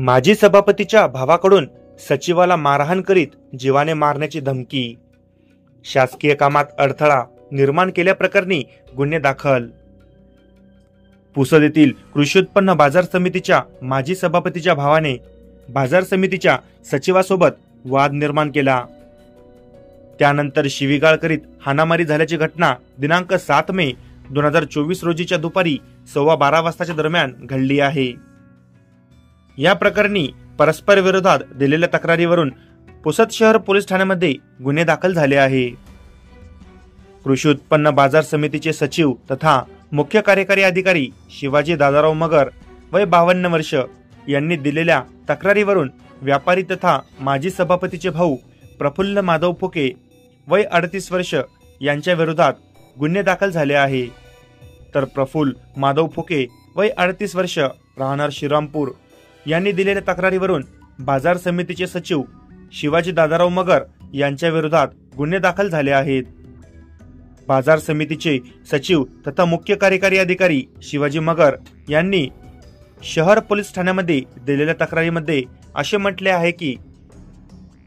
माजी सभापतीच्या भावाकडून सचिवाला मारहाण करीत जीवाने मारण्याची धमकी. शासकीय कामात अडथळा निर्माण केल्याप्रकरणी गुन्हे दाखल. पुसद येथील कृषी उत्पन्न बाजार समितीच्या माजी सभापतीच्या भावाने बाजार समितीच्या सचिवासोबत वाद निर्माण केला. त्यानंतर शिवीगाळ करीत हाणामारी झाल्याची घटना दिनांक 7 मे 2024 रोजीच्या दुपारी 12:15 वाजताच्या दरम्यान घडली आहे. या प्रकरणी परस्पर विरोधात दिलेल्या तक्रारीवरून पुसद शहर पोलीस ठाण्यामध्ये गुन्हे दाखल झाले आहे. कृषी उत्पन्न बाजार समितीचे सचिव तथा मुख्य कार्यकारी अधिकारी शिवाजी दादाराव मगर वय 52 वर्ष यांनी दिलेल्या तक्रारीवरून व्यापारी तथा माजी सभापतीचे भाऊ प्रफुल्ल माधव फुके वय 38 वर्ष यांच्या विरोधात गुन्हे दाखल झाले आहे. तर प्रफुल्ल माधव फुके वय 38 वर्ष राहणार श्रीरामपूर यांनी दिलेल्या तक्रारीवरून बाजार समितीचे सचिव शिवाजी दादाराव मगर यांच्या विरोधात गुन्हे दाखल झाले आहेत. बाजार समितीचे सचिव तथा मुख्य कार्यकारी अधिकारी शिवाजी मगर यांनी शहर पोलीस ठाण्यामध्ये दिलेल्या तक्रारीमध्ये असे म्हटले आहे की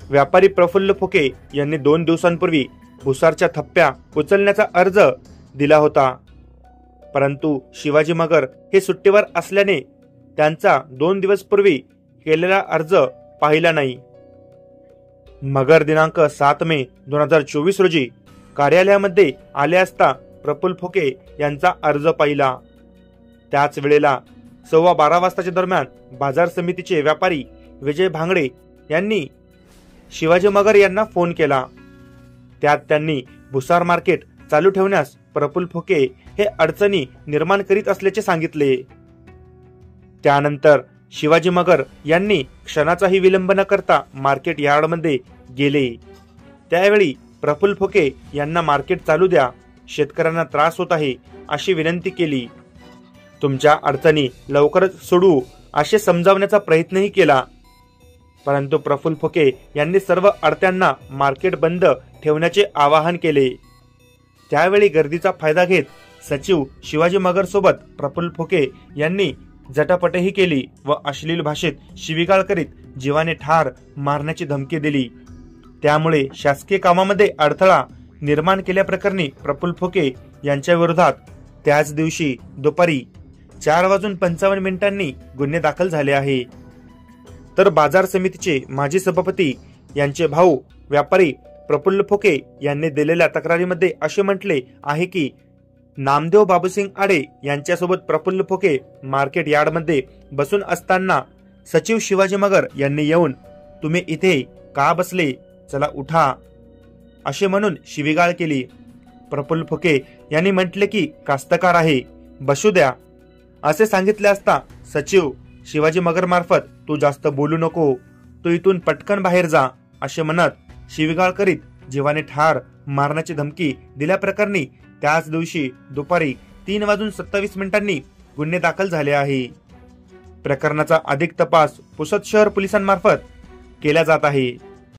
व्यापारी प्रफुल्ल फुके यांनी 2 दिवसांपूर्वी भुसारच्या थप्प्या उचलण्याचा अर्ज दिला होता, परंतु शिवाजी मगर हे सुट्टीवर असल्याने त्यांचा 2 दिवस पूर्वी केलेला अर्ज पाहिला नाही. मगर दिनांक 7 मे 2024 रोजी कार्यालयामध्ये आले असता प्रफुल्ल फुके यांचा अर्ज पाहिला. त्याच वेळेला 12:15 वाजताच्या दरम्यान बाजार समितीचे व्यापारी विजय भांगडे यांनी शिवाजी मगर यांना फोन केला. त्यात त्यांनी भुसार मार्केट चालू ठेवण्यास प्रफुल्ल फुके हे अडचणी निर्माण करीत असल्याचे सांगितले. त्यानंतर शिवाजी मगर यांनी क्षणाचाही विलंब न करता मार्केट यार्डमध्ये गेले. त्यावेळी प्रफुल्ल फुके यांना मार्केट चालू द्या, शेतकऱ्यांना त्रास होत आहे अशी विनंती केली. तुमच्या अडचणी लवकरच सोडवू असे समजावण्याचा प्रयत्नही केला, परंतु प्रफुल्ल फुके यांनी सर्व अडत्यांना मार्केट बंद ठेवण्याचे आवाहन केले. त्यावेळी गर्दीचा फायदा घेत सचिव शिवाजी मगर सोबत प्रफुल्ल फुके यांनी जटापटही केली व अश्लील भाषेत शिवीगाळ करीत जीवाने ठार मारण्याची धमकी दिली. त्यामुळे शासकीय कामामध्ये अडथळा निर्माण केल्याप्रकरणी प्रफुल्ल फुके यांच्या विरोधात त्याच दिवशी दुपारी 4:55 गुन्हे दाखल झाले आहे. तर बाजार समितीचे माजी सभापती यांचे भाऊ व्यापारी प्रफुल्ल फुके यांनी दिलेल्या तक्रारीमध्ये असे म्हटले आहे की नामदेव बाबूसिंग आडे यांच्यासोबत प्रफुल्ल फुके मार्केट यार्डमध्ये बसून असताना सचिव शिवाजी मगर यांनी येऊन तुम्ही इथे का बसले, चला उठा असे म्हणून शिवीगाळ केली. प्रफुल्ल फुके यांनी म्हटले की कास्तकार आहे, बसू द्या असे सांगितले असता सचिव शिवाजी मगर मार्फत तू जास्त बोलू नको, तू इथून पटकन बाहेर जा असे म्हणत शिवीगाळ करीत जीवाने ठार मारण्याची धमकी दिल्याप्रकरणी त्याच दिवशी दुपारी 3:27 गुन्हे दाखल झाले आहे. प्रकरणाचा अधिक तपास पुसद शहर पोलिसांमार्फत केला जात आहे.